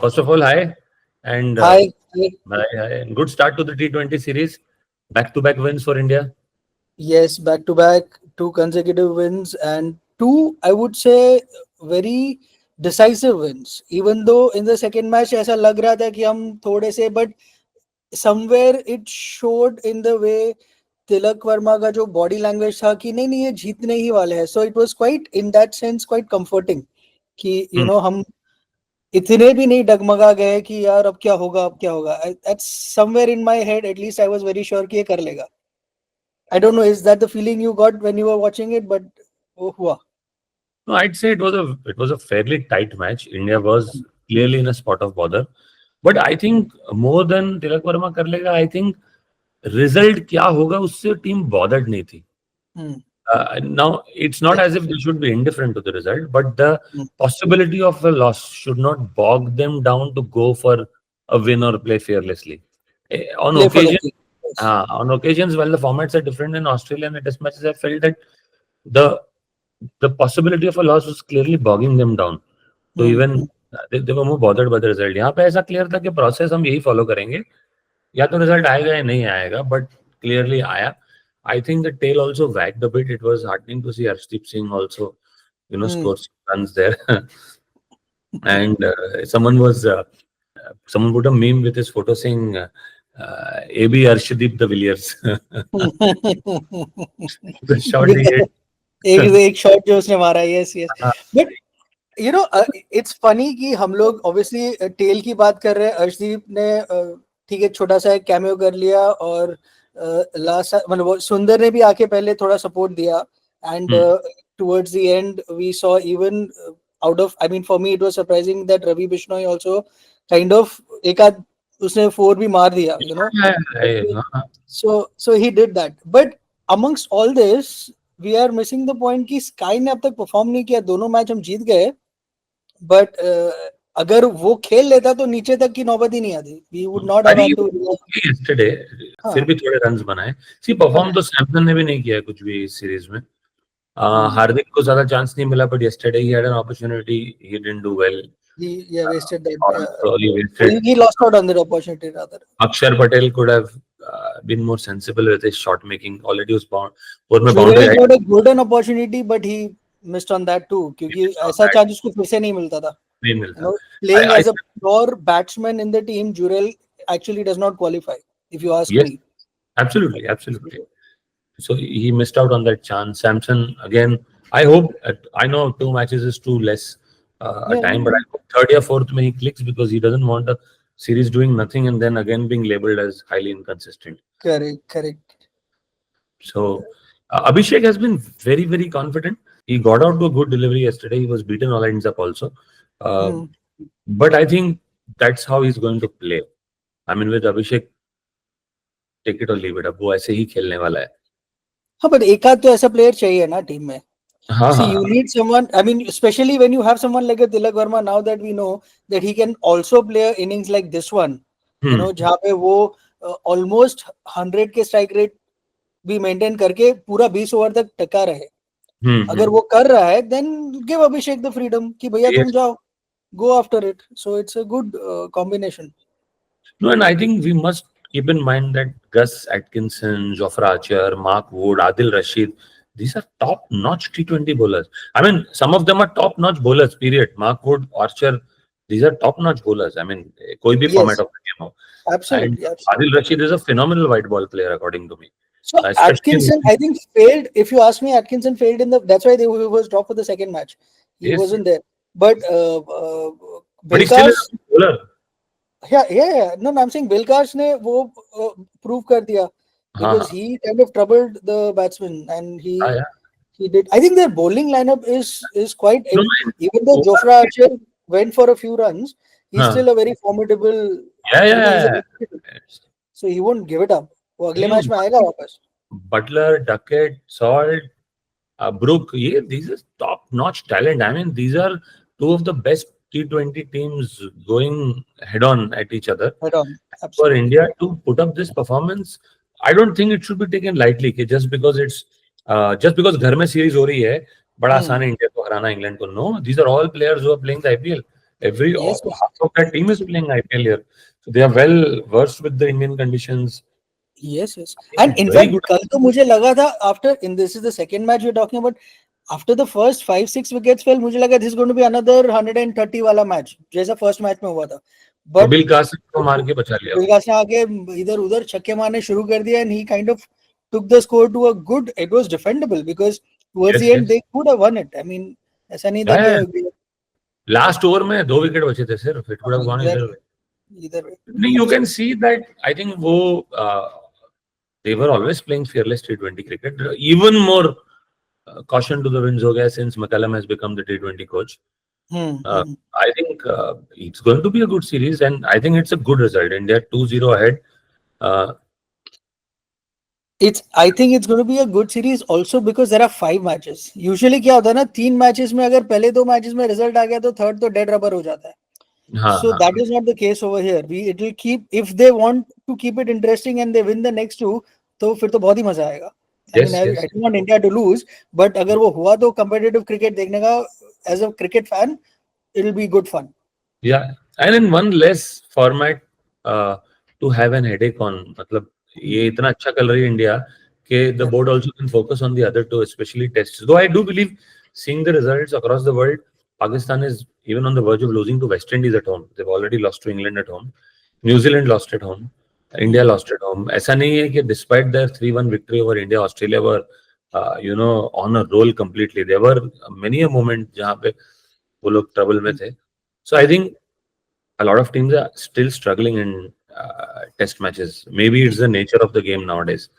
First of all, hi. And Hi. hi. Good start to the T20 series. Back-to-back wins for India. Yes, back to back, two consecutive wins, and two, I would say, very decisive wins. Even though in the second match ऐसा लग रहा था कि हम थोड़े से, but somewhere it showed in the way Tilak Varma का जो बॉडी लैंग्वेज था कि नहीं नहीं ये जीतने ही वाले हैं. So it was quite in that sense quite comforting कि हम इतने भी नहीं डगमगा गए कि यार अब क्या होगा अब क्या होगा. That's somewhere in my head, at least I was very sure कि ये कर लेगा. I don't know, is that the feeling you got when you were watching it? But वो हुआ. No, I'd say it was a fairly tight match. India was clearly in a spot of bother. But I think more than Tilak Verma कर लेगा, I think result क्या होगा उससे team bothered नहीं थी. Now, it's not as if they should be indifferent to the result, but the possibility of a loss should not bog them down to go for a win or play fearlessly. On Play for the occasion, team. Yes. on occasions, while the formats are different in Australia and Test matches, I felt that the possibility of a loss was clearly bogging them down. So even they were more bothered by the result. यहाँ पे ऐसा clear था कि process हम यही follow करेंगे. या तो result आएगा या नहीं आएगा, but clearly आया. I think the tail also wagged a bit. It was heartening to see Arshdeep Singh also, score some runs there. And someone put a meme with his photo saying, AB Arshdeep de Villiers. The shot he hit. एक shot जो उसने मारा. yes but it's funny कि हम लोग obviously tell की बात कर रहे हैं. अर्शदीप ने ठीक है छोटा सा एक कैमियो कर लिया और लास्ट मतलब सुंदर ने भी आके पहले थोड़ा सपोर्ट दिया. And towards the end we saw even out of, I mean, for me it was surprising that Ravi Bishnoi also kind of एक आध उसने 4 भी मार दिया, so he did that. But amongst all this we are missing the point कि sky ने अब तक परफॉर्म नहीं किया. दोनों मैच हम जीत गए, बट अगर वो खेल लेता तो नीचे तक की नौबत ही नहीं आती. We would not have had to yesterday फिर भी थोड़े रन्स बनाए. See, परफॉर्म तो सैमसन ने भी नहीं किया कुछ भी इस सीरीज में. हार्दिक को ज्यादा चांस नहीं मिला, but yesterday he had an opportunity, he didn't do well. He wasted that. He lost out on that opportunity rather. Akshar Patel could have been more sensible with his shot making. Already was bound. Jurel got a golden opportunity, but he missed on that too. क्योंकि ऐसा chance उसको फिर से नहीं मिलता था. Playing as a pure batsman in the team, Jurel actually does not qualify, if you ask me. Absolutely. So he missed out on that chance. Samson, again, I hope, I know 2 matches is too less a time, but I hope 3rd or 4th he clicks, because he doesn't want a series doing nothing and then again being labelled as highly inconsistent. Correct. So Abhishek has been very, very confident. He got out to a good delivery yesterday. He was beaten all ends up also. But I think that's how he's going to play. I mean, with Abhishek, take it or leave it. अब वो ऐसे ही खेलने वाला है. हाँ, but एक आध तो ऐसा player चाहिए ना टीम में. See, you need someone, I mean, especially when you have someone like a Tilak Verma, now that we know that he can also play an innings like this one, जहाँ पे वो almost 100 के strike rate भी maintain करके पूरा 20 over तक टका रहे. अगर वो कर रहा है, then give Abhishek the freedom कि भैया तुम जाओ, go after it. So it's a good combination. No, and I think we must keep in mind that Gus Atkinson, Jofra Archer, Mark Wood, Adil Rashid, these are top-notch T20 bowlers. I mean, some of them are top-notch bowlers, period. Mark Wood, Archer, these are top-notch bowlers. I mean, koi bhi format of the game. Absolutely. Adil Rashid is a phenomenal white ball player, according to me. So Atkinson, I think, failed. If you ask me, Atkinson failed that's why he was dropped for the second match. He wasn't there. But he's still a bowler. Yeah. No, I'm saying Bilkars ne wo prove kar diya, because he kind of troubled the batsman, and he did. I think their bowling lineup is quite. Even though Jofra Archer went for a few runs, he's still a very formidable. So he won't give it up. वो अगले match में आएगा वापस. Butler, Duckett, Salt, Brook, these are top-notch talent. I mean, these are 2 of the best T20 teams going head-on at each other. For India to put up this performance, I don't think it should be taken lightly, just because it's just because घर में series हो रही है बड़ा Hmm. आसान है India को हराना England को. No, these are all players who are playing the IPL. Every Yes, yes. half of that team is playing IPL here, so they are well versed with the Indian conditions. Yes, yes. I think And in very fact, good. कल तो मुझे लगा था after in this is the second match we're talking about. After the first 5-6 wickets fell, मुझे लगा this is going to be another 130 वाला match जैसा first match में हुआ था. But कपिल कासिम को मार के बचा लिया. बिलगा से आगे इधर उधर छक्के मारने शुरू कर दिया and he kind of took the score to a good. It was defendable because towards Yes, the end yes. they could have won it. I mean, ऐसा नहीं था Yeah, कि लास्ट ओवर में 2 विकेट बचे थे सिर्फ. It would have gone either way. either way. नहीं, you can see that. I think वो they were always playing fearless T20 cricket. Even more caution to the winds हो गया since McCallum has become the T20 coach. I think it's going to be a good series, and I think it's a good result. India 2-0 ahead. Uh, I think it's going to be a good series also because there are 5 matches. Usually क्या होता है ना 3 matches में अगर पहले 2 matches में result आ गया तो third तो dead rubber हो जाता है. हाँ, So हाँ, that is not the case over here. It will keep if they want to keep it interesting and they win the next 2 तो फिर तो बहुत ही मजा आएगा. I mean, yes, I don't want India to lose, but अगर वो हुआ तो competitive cricket देखने का as a cricket fan, it'll be good fun. yeah, and in one less format to have an headache on. मतलब ये इतना अच्छा कर रही है इंडिया कि the board also can focus on the other two, especially tests. Though I do believe, seeing the results across the world, Pakistan is even on the verge of losing to West Indies at home. They've already lost to England at home. New Zealand lost at home. India lost at home. ऐसा नहीं है कि despite their 3-1 victory over India, Australia were on a roll completely. There were many a moment जहाँ पे वो लोग trouble में थे. So I think a lot of teams are still struggling in test matches. Maybe it's the nature of the game nowadays.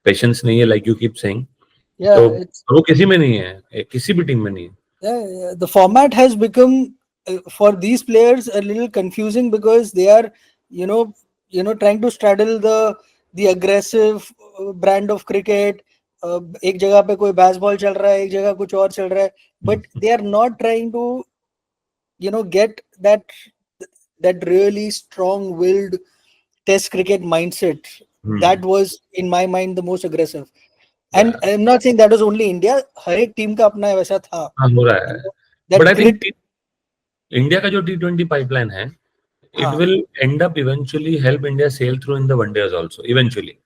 Patience नहीं है, like you keep saying. Yeah, तो it's वो किसी में नहीं है, किसी भी टीम में नहीं है. yeah, the format has become for these players a little confusing because they are trying to straddle the aggressive brand of cricket. एक जगह पे कोई baseball चल रहा है, एक जगह कुछ और चल रहा है, but they are not trying to get that really strong willed test cricket mindset. That was in my mind the most aggressive. And I'm not saying that was only India. हर एक टीम का अपना वैसा था. हाँ, हो रहा है. That But I think grit. India का जो T20 pipeline है, it will end up eventually help India sail through in the one days also. Eventually,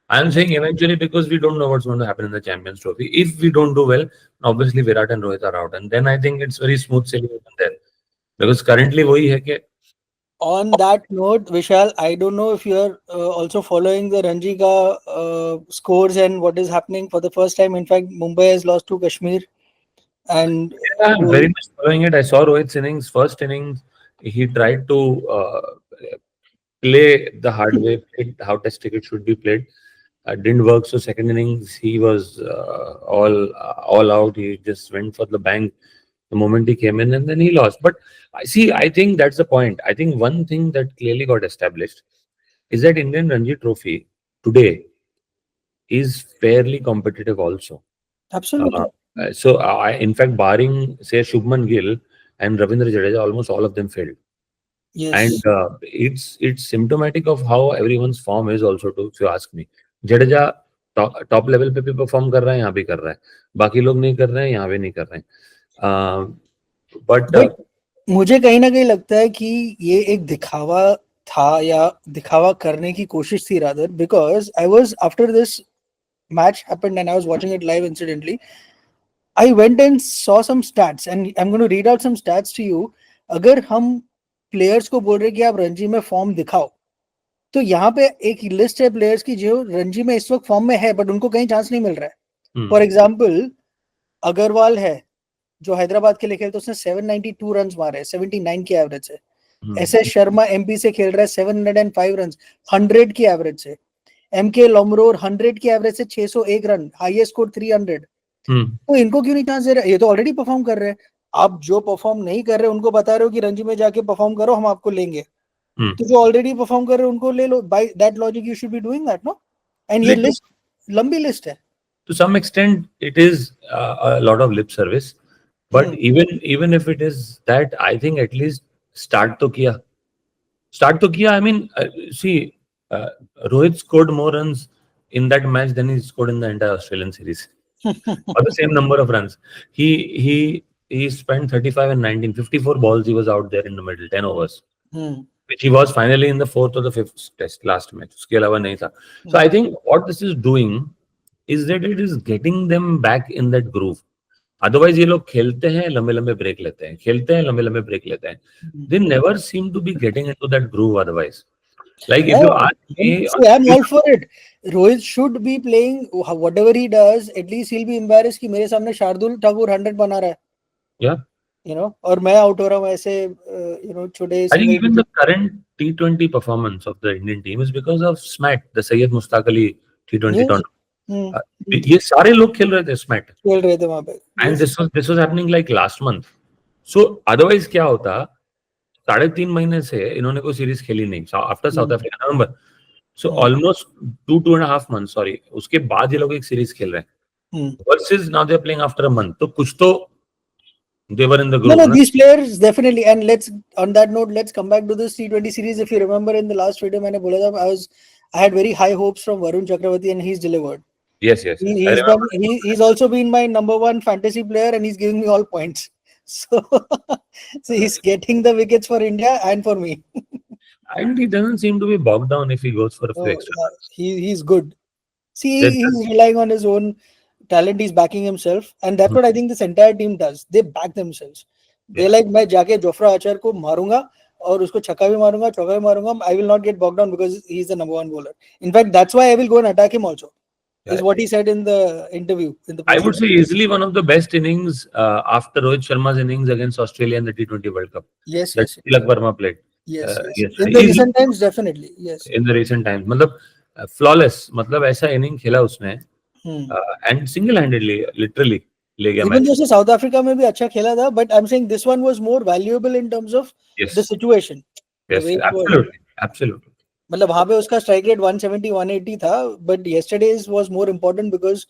I am saying eventually because we don't know what's going to happen in the Champions Trophy. If we don't do well, obviously Virat and Rohit are out, and then I think it's very smooth sailing even there. Because currently वही है कि On that note, Vishal, I don't know if you're also following the Ranji ka scores and what is happening for the first time. In fact, Mumbai has lost to Kashmir. And yeah, I'm very much following it. I saw Rohit's innings. First innings, he tried to play the hard way, played how Test cricket should be played. Didn't work. So second innings, he was all out. He just went for the bank the moment he came in, and then he lost. But I think that's the point. I think one thing that clearly got established is that Indian Ranji Trophy today is fairly competitive also. absolutely. So in fact, barring say Shubman Gill and Ravindra Jadeja, almost all of them failed. Yes. And it's symptomatic of how everyone's form is also too, if you ask me. Jadeja top level पे भी perform कर रहा है, यहाँ भी कर रहा है. बाकी लोग नहीं कर रहे हैं, यहाँ भी नहीं कर रहे हैं. But मुझे कहीं ना कहीं लगता है कि ये एक दिखावा था या दिखावा करने की कोशिश थी rather, because I was after this match happened and I was watching it live incidentally. I went and saw some stats and I'm going to read out some stats to you. अगर हम players को बोल रहे कि आप रणजी में form दिखाओ, तो यहाँ पे एक लिस्ट है प्लेयर्स की जो रणजी में इस वक्त फॉर्म में है बट उनको कहीं चांस नहीं मिल रहा है. फॉर एग्जांपल अग्रवाल है जो हैदराबाद के लिए खेलते, उसने 792 रन मारे, 79 की एवरेज से. एसएस शर्मा एमपी से खेल रहा है, 705 रन 100 की एवरेज से. एमके लोमरोर 100 की एवरेज से 601 रन, हाईएस्ट स्कोर 300. तो इनको क्यों नहीं चांस दे रहे? ये तो ऑलरेडी परफॉर्म कर रहे हैं. आप जो परफॉर्म नहीं कर रहे उनको बता रहे हो कि रणजी में जाके परफॉर्म करो, हम आपको लेंगे. तो जो ऑलरेडी परफॉर्म कर रहे हैं उनको ले लो. By that logic you should be doing that, no? And ये लिस्ट लंबी लिस्ट है. To some extent, it is a lot of lip service. But even if it is that, I think at least start to kiya. I mean, see, Rohit scored more runs in that match than he scored in the entire Australian series. or the same number of runs. He spent 35 and 19, 54 balls. He was out there in the middle, 10 overs, which he was finally in the fourth or the fifth test last match. उसके अलावा नहीं था. So I think what this is doing is that it is getting them back in that groove. Otherwise ये लोग खेलते हैं लंबे लंबे ब्रेक लेते हैं, खेलते हैं लंबे लंबे ब्रेक लेते हैं. They never seem to be getting into that groove otherwise. Like if you ask me, See, I'm all for it. Rohit should be playing whatever he does. At least he'll be embarrassed कि मेरे सामने शार्दुल ठाकुर 100 बना रहा है. yeah, You know, और मैं out हो रहा हूँ ऐसे छोटे. I think even the current T20 performance of the Indian team is because of SMAT, the Syed Mushtaq Ali T20 Yes. tournament. ये सारे लोग खेल रहे थे SMAT. खेल रहे थे वहाँ पे. And this was happening like last month. So otherwise क्या होता? 3.5 महीने से इन्होंने कोई सीरीज खेली नहीं after South Africa November. So almost 2.5 months, sorry, उसके बाद ये लोग एक सीरीज खेल रहे हैं versus now they are playing after a month. तो कुछ तो they were in the group. No, these players definitely. And let's, on that note, let's come back to this T20 series. If you remember in the last video मैंने बोला था I had very high hopes from Varun Chakravarti and he's delivered. Yes. He's also been my number one fantasy player and he's giving me all points. So he's getting the wickets for India and for me. And he doesn't seem to be bogged down if he goes for a few extra. He's good. See, he's relying on his own talent. He's backing himself, and that's what I think this entire team does. They back themselves. They're like, मैं जाके Jofra Archer को मारूंगा और उसको छक्का भी मारूंगा, चौका भी मारूंगा. I will not get bogged down because he's the number one bowler. In fact, that's why I will go and attack him also. Is what he said in the interview. I would say easily one of the best innings after Rohit Sharma's innings against Australia in the T20 World Cup. Yes. Tilak Verma played. Yes. In the recent times, definitely. Yes. In the recent times, मतलब flawless, मतलब ऐसा inning खेला उसने and single-handedly, literally ले गया match. Even though South Africa में भी अच्छा खेला था, but I'm saying this one was more valuable in terms of the situation. Yes, absolutely. मतलब वहाँ पे उसका strike rate 170, 180 था, but yesterday's was more important because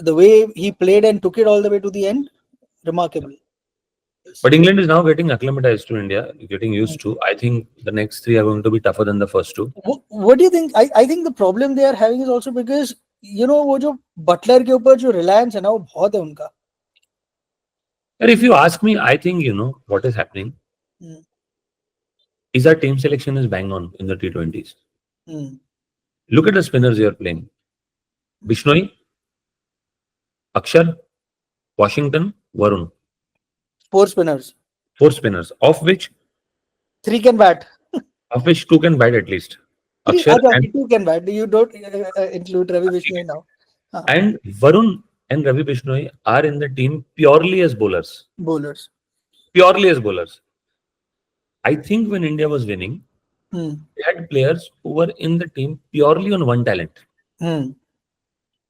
the way he played and took it all the way to the end, remarkable. But England is now getting acclimatized to India, getting used to. I think the next three are going to be tougher than the first two. What do you think? I think the problem they are having is also because, वो जो Butler के ऊपर जो reliance है ना, वो बहुत है उनका. If you ask me, I think, what is happening is our team selection is bang on in the T20s. Look at the spinners you are playing. Bishnoi, Akshar, Washington, Varun. Four spinners, of which 3 can bat. Of which 2 can bat at least. Akshar and 2 can bat. You don't include Ravi Bishnoi now. And Varun and Ravi Bishnoi are in the team purely as bowlers. Purely as bowlers. I think when India was winning, they had players who were in the team purely on one talent.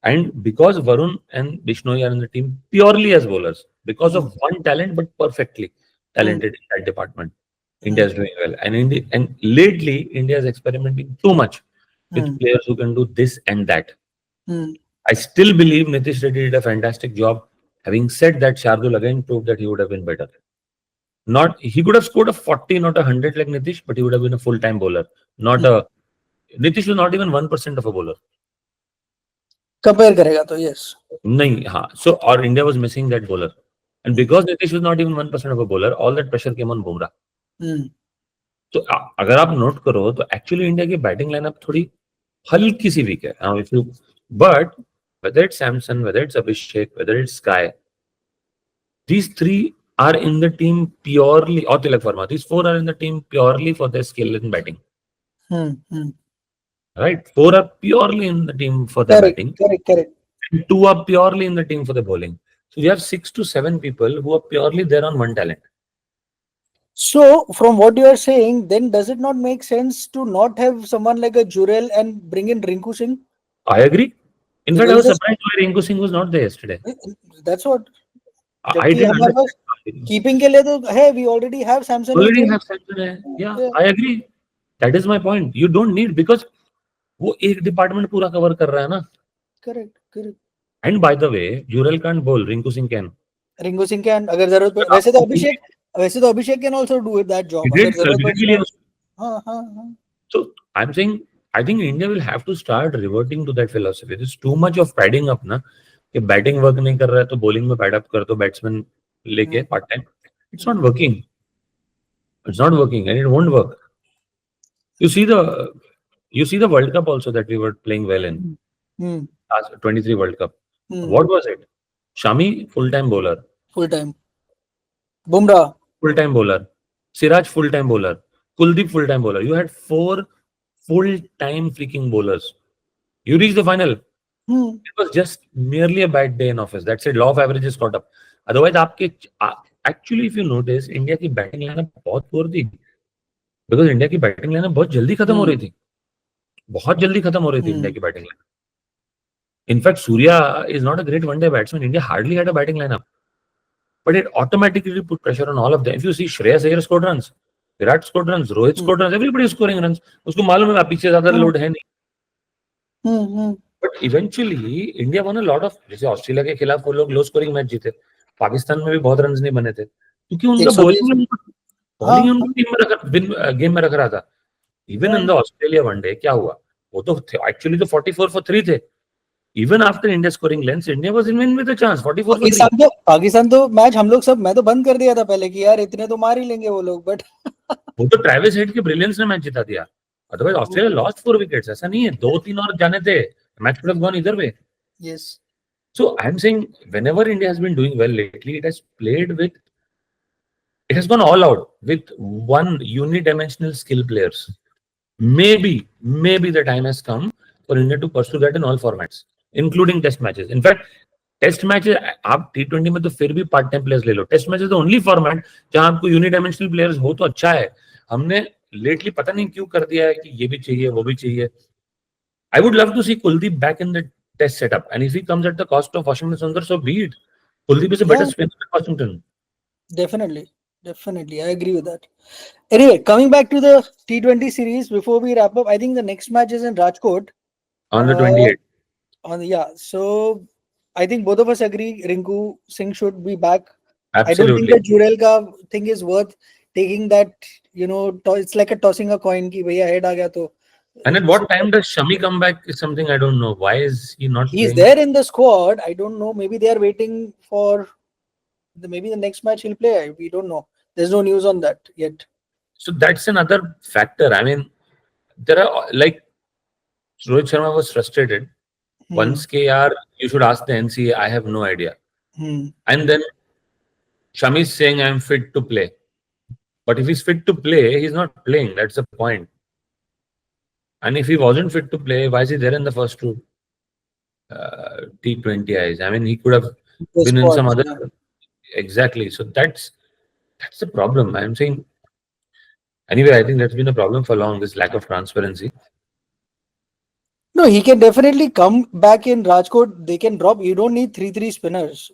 And because Varun and Bishnoi are in the team purely as bowlers, because of one talent, but perfectly talented in that department, India is doing well. And lately, India is experimenting too much with players who can do this and that. I still believe Nitish Reddy did a fantastic job. Having said that, Shardul again proved that he would have been better. He could have scored a 40, not a 100 like Nitish, but he would have been a full-time bowler. Nitish was not even 1% of a bowler. Compare करेगा तो yes. नहीं, हाँ. So, or India was missing that bowler. And because Nitish was not even 1% of a bowler, all that pressure came on Bumrah. तो अगर आप note करो तो actually India की बैटिंग लाइनअप थोड़ी हल्की सी वीक है. But whether it's Samson, whether it's Abhishek, whether it's Sky, these 3 are in the team purely, or Tilak Verma, these 4 are in the team purely for their skill in batting. Right? 4 are purely in the team for their batting. Correct. And 2 are purely in the team for the bowling. So you have 6 to 7 people who are purely there on one talent. So from what you are saying, then does it not make sense to not have someone like a Jurel and bring in Rinku Singh? I agree. In fact, I was surprised why Rinku Singh was not there yesterday. That's what. I didn't understand. Keeping के लिए तो है, we already have Samson. Yeah, I agree. That is my point. You don't need, because वो एक department पूरा cover कर रहा है ना. Correct. And by the way, Jurel can't bowl. Rinku Singh can. अगर जरूरत पड़े, वैसे तो Abhishek can also do that job. So I'm saying, I think India will have to start reverting to that philosophy. There's too much of padding up, na. कि batting work नहीं कर रहा है तो बॉलिंग में पैड अप कर दो batsman लेके part time. It's not working. It's not working and it won't work. You see the World Cup also that we were playing well in. Last 23 World Cup. What was it? Shami, full-time bowler. Full time. Bumrah. Full-time bowler. Siraj, full-time bowler. Kuldeep, full-time bowler. You had 4 full-time freaking bowlers. You reached the final. It was just merely a bad day in office. That's it. Law of averages caught up. Otherwise, actually, if you notice, India की batting lineup बहुत poor थी. Because India की batting lineup बहुत जल्दी खत्म हो रही थी. बहुत जल्दी खत्म हो रही थी इंडिया की batting line. In fact Surya is not a great one day batsman. India hardly had a batting lineup, but it automatically put pressure on all of them. If you see Shreyas Iyer scored runs, Virat scored runs, Rohit scored runs, everybody scoring runs. उसको मालूम है पीछे ज्यादा load है नहीं. But eventually India won a lot of. जैसे Australia के खिलाफ वो लोग लो स्कोरिंग मैच जीते. पाकिस्तान में भी बहुत रन्स नहीं बने थे क्योंकि उनका बॉलिंग गेम में रख रहा था. Even in the Australia one day क्या हुआ, वो तो एक्चुअली तो 44 for 3 थे. Even after India scoring lengths, India was in win with a chance. 44 for 3. Pakistan तो मैच हम लोग सब, मैं तो बंद कर दिया था पहले कि यार इतने तो मार ही लेंगे वो लोग, बट वो तो ट्रेविस हेड के ब्रिलियंस ने मैच जिता दिया. Otherwise Australia lost 4 wickets. ऐसा नहीं है, 2-3 और जाने थे, match could have gone either way. Yes. So I am saying whenever India has been doing well lately, it has gone all out with one unidimensional skill players. Maybe the time has come for India to pursue that in all formats, including test matches. In fact, test matches आप T20 में तो फिर भी part time players ले लो. Test matches the only format जहां आपको यूनिडायमेंशनल players हो तो अच्छा है. हमने लेटली पता नहीं क्यों कर दिया है कि ये भी चाहिए वो भी चाहिए. I would love to see Kuldeep back in the test setup, and if he comes at the cost of Washington Sundar, so be it. Kuldeep is a better spinner than Washington. Definitely, I agree with that. Anyway, coming back to the T20 series, before we wrap up, I think the next match is in Rajkot on the 28th. So I think both of us agree Rinku Singh should be back. Absolutely. I don't think the Jurel ka thing is worth taking that, it's like a tossing a coin ki bhaiya head aa gaya to. And at what time does Shami come back is something I don't know. Why is he not He's playing? there in the squad. I don't know. Maybe they are waiting for maybe the next match he'll play. We don't know. There's no news on that yet. So that's another factor. I mean, there are like Rohit Sharma was frustrated. Once KR, you should ask the NCA. I have no idea. And then Shami is saying I'm fit to play. But if he's fit to play, he's not playing. That's the point. And if he wasn't fit to play, why is he there in the first two T20Is? I mean, he could have been in some other. Yeah. Exactly. So that's the problem. I'm saying. Anyway, I think that's been a problem for long. This lack of transparency. No, he can definitely come back in Rajkot. They can drop. You don't need 3 spinners.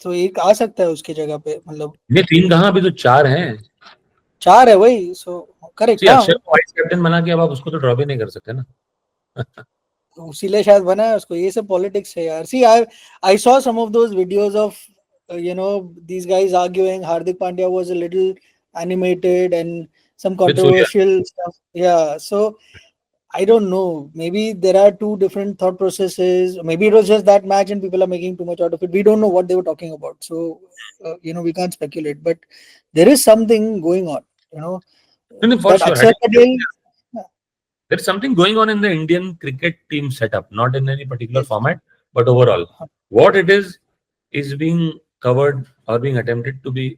तो एक आ सकता है उसकी जगह पे. मतलब ये 3 कहाँ, अभी तो 4 हैं. 4 है वही. So correct. अक्षर को वाइस कैप्टन बना के अब आप उसको तो ड्रॉप ही नहीं कर सकते ना. उसीलिए शायद बना है उसको. ये सब पॉलिटिक्स है यार. See, I saw some of those videos of these guys arguing. Hardik Pandya was a little animated and some controversial stuff. Yeah. So I don't know. Maybe there are 2 different thought processes. Maybe it was just that match and people are making too much out of it. We don't know what they were talking about. So, we can't speculate. But there is something going on. No, for sure. There's something going on in the Indian cricket team setup, not in any particular format, but overall. What it is being covered or being attempted to be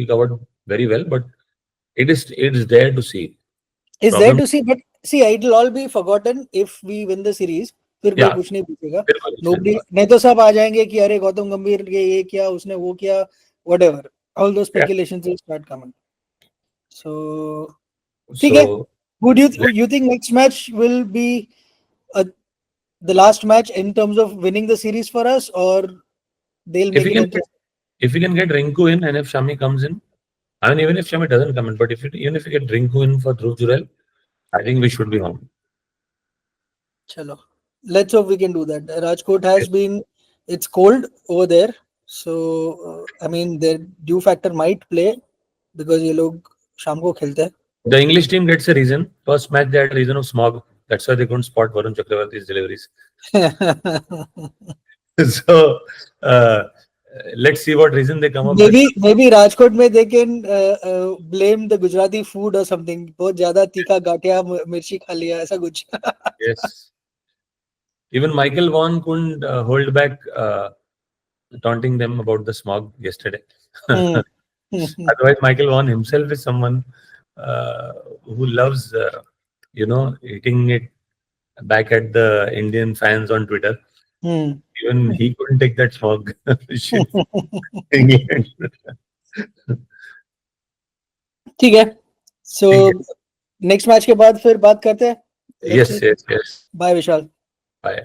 covered very well, but it is there to see. It's there to see, but see, it'll all be forgotten if we win the series. फिर कोई कुछ नहीं पूछेगा. Nobody, नहीं तो सब आ जाएंगे कि अरे गौतम गंभीर ये किया, उसने वो किया, whatever. All those speculations will start coming. So, ठीक है. Would you think next match will be the last match in terms of winning the series for us, or they'll make it? If we can get Rinku in, and if Shami comes in, I mean, even if Shami doesn't come in, but even if we get Rinku in for Dhruv Jurel, I think we should be home. Chalo. Let's hope we can do that. Rajkot has been, it's cold over there. So, their dew factor might play because ये लोग शाम को खेलते हैं. The English team gets a reason. First match they had a reason of smog. That's why they couldn't spot Varun Chakravarti's deliveries. So let's see what reason they come up with. maybe Rajkot में they can blame the Gujarati food or something. बहुत ज़्यादा तीखा गाठिया मिर्ची खा लिया ऐसा कुछ. Yes. Even Michael Vaughan couldn't hold back taunting them about the smog yesterday. Otherwise, Michael Vaughan himself is someone who loves, hitting it back at the Indian fans on Twitter. Even he couldn't take that smog. England. ठीक है. So next match के बाद फिर बात करते हैं. Yes. Bye Vishal. Bye.